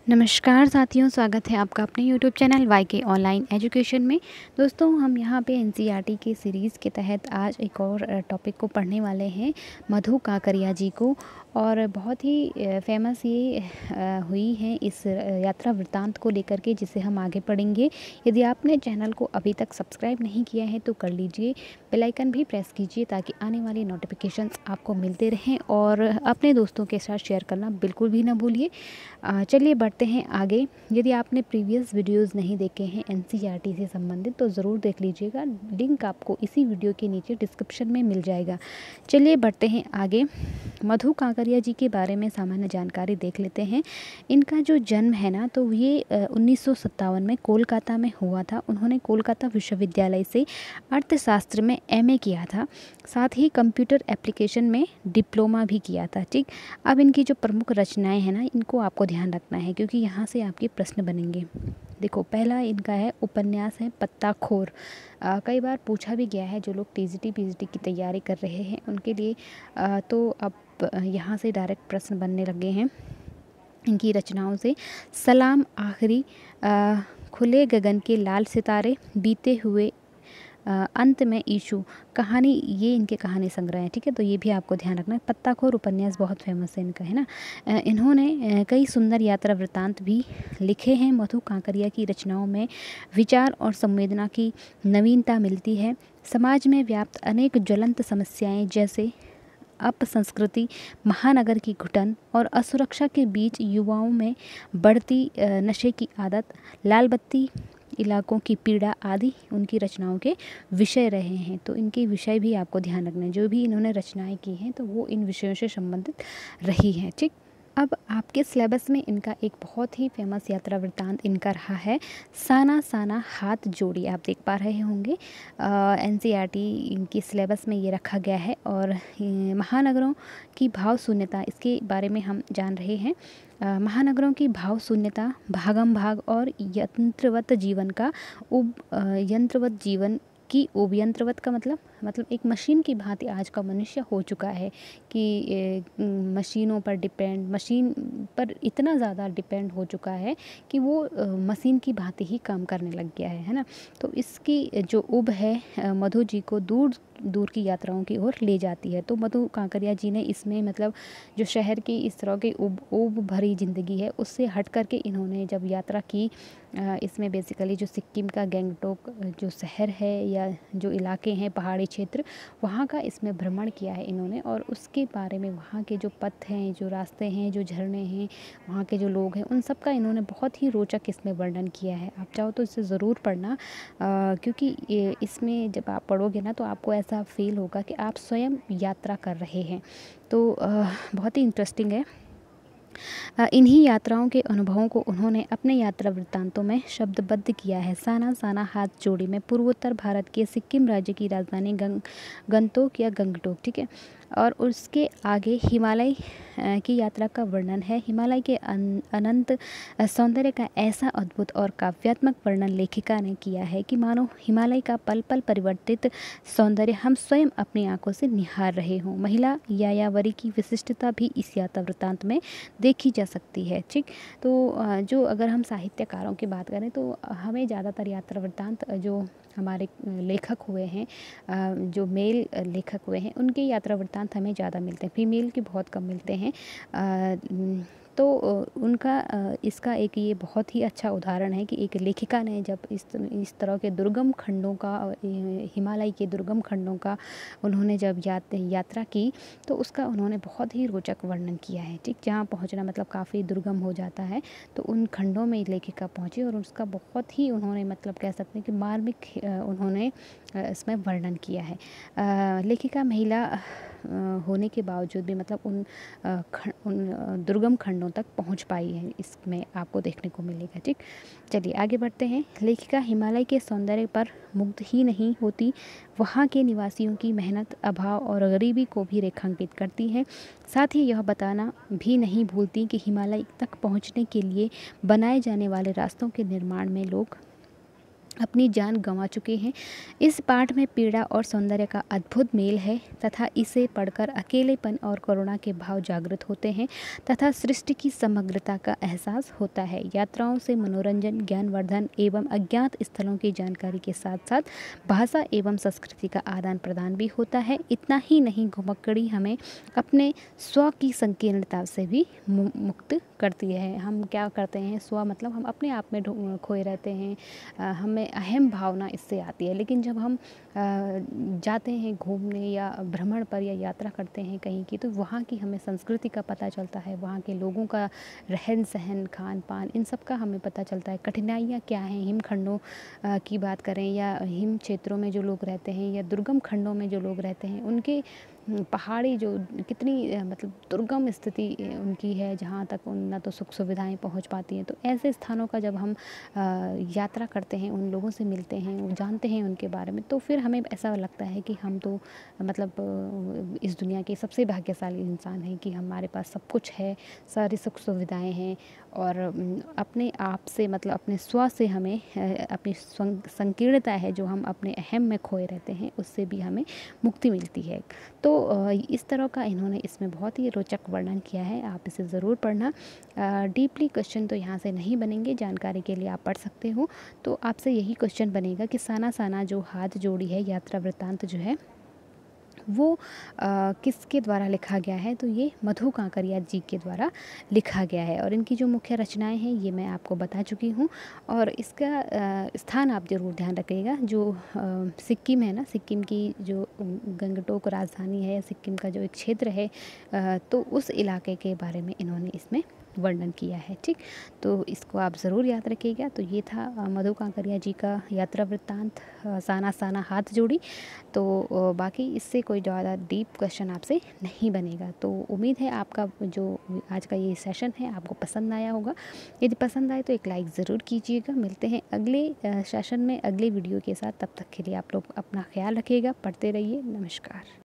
नमस्कार साथियों, स्वागत है आपका अपने YouTube चैनल वाईके ऑनलाइन एजुकेशन में। दोस्तों, हम यहाँ पे एनसीईआरटी के सीरीज़ के तहत आज एक और टॉपिक को पढ़ने वाले हैं, मधु काकरिया जी को। और बहुत ही फेमस ये हुई है इस यात्रा वृत्तांत को लेकर के, जिसे हम आगे पढ़ेंगे। यदि आपने चैनल को अभी तक सब्सक्राइब नहीं किया है तो कर लीजिए, बेल आइकन भी प्रेस कीजिए ताकि आने वाली नोटिफिकेशंस आपको मिलते रहें, और अपने दोस्तों के साथ शेयर करना बिल्कुल भी ना भूलिए। चलिए बढ़ते हैं आगे। यदि आपने प्रीवियस वीडियोस नहीं देखे हैं एनसीईआरटी से संबंधित तो ज़रूर देख लीजिएगा, लिंक आपको इसी वीडियो के नीचे डिस्क्रिप्शन में मिल जाएगा। चलिए बढ़ते हैं आगे। मधु काकरिया जी के बारे में सामान्य जानकारी देख लेते हैं। इनका जो जन्म है ना, तो ये 1957 में कोलकाता में हुआ था। उन्होंने कोलकाता विश्वविद्यालय से अर्थशास्त्र में एमए किया था, साथ ही कंप्यूटर एप्लीकेशन में डिप्लोमा भी किया था। ठीक, अब इनकी जो प्रमुख रचनाएं हैं ना, इनको आपको ध्यान रखना है क्योंकि यहाँ से आपके प्रश्न बनेंगे। देखो, पहला इनका है उपन्यास है पत्ताखोर। कई बार पूछा भी गया है, जो लोग टीजीटी पीजीटी की तैयारी कर रहे हैं उनके लिए। तो अब यहाँ से डायरेक्ट प्रश्न बनने लगे हैं इनकी रचनाओं से। सलाम आखिरी, खुले गगन के लाल सितारे, बीते हुए अंत में ईशु, कहानी, ये इनके कहानी संग्रह हैं। ठीक है, तो ये भी आपको ध्यान रखना है। पत्ताखोर उपन्यास बहुत फेमस है इनका, है ना। इन्होंने कई सुंदर यात्रा वृत्तांत भी लिखे हैं। मधु काकरिया की रचनाओं में विचार और संवेदना की नवीनता मिलती है। समाज में व्याप्त अनेक ज्वलंत समस्याएं जैसे अपसंस्कृति, महानगर की घुटन और असुरक्षा के बीच युवाओं में बढ़ती नशे की आदत, लाल बत्ती इलाकों की पीड़ा आदि उनकी रचनाओं के विषय रहे हैं। तो इनके विषय भी आपको ध्यान रखना है। जो भी इन्होंने रचनाएं की हैं तो वो इन विषयों से संबंधित रही हैं। ठीक, अब आपके सिलेबस में इनका एक बहुत ही फेमस यात्रा वृत्तांत इनका रहा है, साना साना हाथ जोड़ी। आप देख पा रहे होंगे एनसीईआरटी इनकी सिलेबस में ये रखा गया है। और महानगरों की भाव शून्यता, इसके बारे में हम जान रहे हैं। महानगरों की भाव शून्यता, भागम भाग और यंत्रवत जीवन का यंत्रवत जीवन की यंत्रवत का मतलब एक मशीन की भांति आज का मनुष्य हो चुका है कि मशीनों पर डिपेंड, मशीन पर इतना ज़्यादा डिपेंड हो चुका है कि वो मशीन की भांति ही काम करने लग गया है ना। तो इसकी जो उब है मधु जी को दूर दूर की यात्राओं की ओर ले जाती है। तो मधु काकरिया जी ने इसमें मतलब जो शहर की इस तरह की उब भरी ज़िंदगी है उससे हट करके इन्होंने जब यात्रा की, इसमें बेसिकली जो सिक्किम का गैंगटोक जो शहर है या जो इलाके हैं पहाड़ी क्षेत्र, वहाँ का इसमें भ्रमण किया है इन्होंने। और उसके बारे में वहाँ के जो पथ हैं, जो रास्ते हैं, जो झरने हैं, वहाँ के जो लोग हैं, उन सब का इन्होंने बहुत ही रोचक इसमें वर्णन किया है। आप चाहो तो इसे ज़रूर पढ़ना, क्योंकि इसमें जब आप पढ़ोगे ना तो आपको ऐसा फील होगा कि आप स्वयं यात्रा कर रहे हैं। तो बहुत ही इंटरेस्टिंग है। इन्हीं यात्राओं के अनुभवों को उन्होंने अपने यात्रा वृत्तांतों में शब्दबद्ध किया है। साना साना हाथ जोड़ी में पूर्वोत्तर भारत के सिक्किम राज्य की राजधानी गंगटोक या गंगटोक, ठीक है, और उसके आगे हिमालय की यात्रा का वर्णन है। हिमालय के अनंत सौंदर्य का ऐसा अद्भुत और काव्यात्मक वर्णन लेखिका ने किया है कि मानो हिमालय का पल पल परिवर्तित सौंदर्य हम स्वयं अपनी आंखों से निहार रहे हों। महिला यायावरी की विशिष्टता भी इस यात्रा वृत्तांत में देखी जा सकती है। ठीक, तो जो अगर हम साहित्यकारों की बात करें तो हमें ज़्यादातर यात्रा वृत्तांत जो हमारे लेखक हुए हैं, जो मेल लेखक हुए हैं, उनके यात्रा वृत्तांत हमें ज़्यादा मिलते हैं, फीमेल के बहुत कम मिलते हैं। तो उनका इसका एक ये बहुत ही अच्छा उदाहरण है कि एक लेखिका ने जब इस तरह के दुर्गम खंडों का, हिमालय के दुर्गम खंडों का उन्होंने जब यात्रा की तो उसका उन्होंने बहुत ही रोचक वर्णन किया है। ठीक, जहाँ पहुँचना मतलब काफ़ी दुर्गम हो जाता है, तो उन खंडों में लेखिका पहुँची और उसका बहुत ही उन्होंने मतलब कह सकते हैं कि मार्मिक उन्होंने इसमें वर्णन किया है। लेखिका महिला होने के बावजूद भी मतलब उन दुर्गम खंडों तक पहुंच पाई है, इसमें आपको देखने को मिलेगा। ठीक, चलिए आगे बढ़ते हैं। लेखिका हिमालय के सौंदर्य पर मुग्ध ही नहीं होती, वहाँ के निवासियों की मेहनत, अभाव और गरीबी को भी रेखांकित करती है। साथ ही यह बताना भी नहीं भूलती कि हिमालय तक पहुँचने के लिए बनाए जाने वाले रास्तों के निर्माण में लोग अपनी जान गंवा चुके हैं। इस पाठ में पीड़ा और सौंदर्य का अद्भुत मेल है तथा इसे पढ़कर अकेलेपन और करुणा के भाव जागृत होते हैं तथा सृष्टि की समग्रता का एहसास होता है। यात्राओं से मनोरंजन, ज्ञानवर्धन एवं अज्ञात स्थलों की जानकारी के साथ साथ भाषा एवं संस्कृति का आदान प्रदान भी होता है। इतना ही नहीं, घुमक्कड़ी हमें अपने स्व की संकीर्णता से भी मुक्त करती है। हम क्या करते हैं, स्व मतलब हम अपने आप में खोए रहते हैं, हमें अहम भावना इससे आती है। लेकिन जब हम जाते हैं घूमने या भ्रमण पर या यात्रा करते हैं कहीं की, तो वहाँ की हमें संस्कृति का पता चलता है, वहाँ के लोगों का रहन सहन, खान पान, इन सब का हमें पता चलता है। कठिनाइयाँ क्या हैं, हिमखंडों की बात करें या हिम क्षेत्रों में जो लोग रहते हैं या दुर्गम खंडों में जो लोग रहते हैं, उनके पहाड़ी जो कितनी मतलब दुर्गम स्थिति उनकी है, जहाँ तक उन ना तो सुख सुविधाएं पहुँच पाती हैं। तो ऐसे स्थानों का जब हम यात्रा करते हैं, उन लोगों से मिलते हैं, वो जानते हैं उनके बारे में, तो फिर हमें ऐसा लगता है कि हम तो मतलब इस दुनिया के सबसे भाग्यशाली इंसान हैं कि हमारे पास सब कुछ है, सारी सुख सुविधाएं हैं और अपने आप से मतलब अपने स्व से हमें अपनी संकीर्णता है जो हम अपने अहम में खोए रहते हैं, उससे भी हमें मुक्ति मिलती है। तो इस तरह का इन्होंने इसमें बहुत ही रोचक वर्णन किया है, आप इसे ज़रूर पढ़ना। डीपली क्वेश्चन तो यहाँ से नहीं बनेंगे, जानकारी के लिए आप पढ़ सकते हो। तो आपसे यही क्वेश्चन बनेगा कि साना साना जो हाथ जोड़ी है यात्रा वृत्तांत जो है वो किसके द्वारा लिखा गया है, तो ये मधु कांकरिया जी के द्वारा लिखा गया है। और इनकी जो मुख्य रचनाएं हैं ये मैं आपको बता चुकी हूँ। और इसका स्थान आप ज़रूर ध्यान रखिएगा, जो सिक्किम है ना, सिक्किम की जो गंगटोक राजधानी है, सिक्किम का जो एक क्षेत्र है, तो उस इलाके के बारे में इन्होंने इसमें वर्णन किया है। ठीक, तो इसको आप ज़रूर याद रखिएगा। तो ये था मधु कांकरिया जी का यात्रा वृत्तांत साना साना हाथ जोड़ी। तो बाकी इससे कोई ज़्यादा डीप क्वेश्चन आपसे नहीं बनेगा। तो उम्मीद है आपका जो आज का ये सेशन है आपको पसंद आया होगा। यदि पसंद आए तो एक लाइक ज़रूर कीजिएगा। मिलते हैं अगले सेशन में अगले वीडियो के साथ, तब तक के लिए आप लोग अपना ख्याल रखिएगा, पढ़ते रहिए। नमस्कार।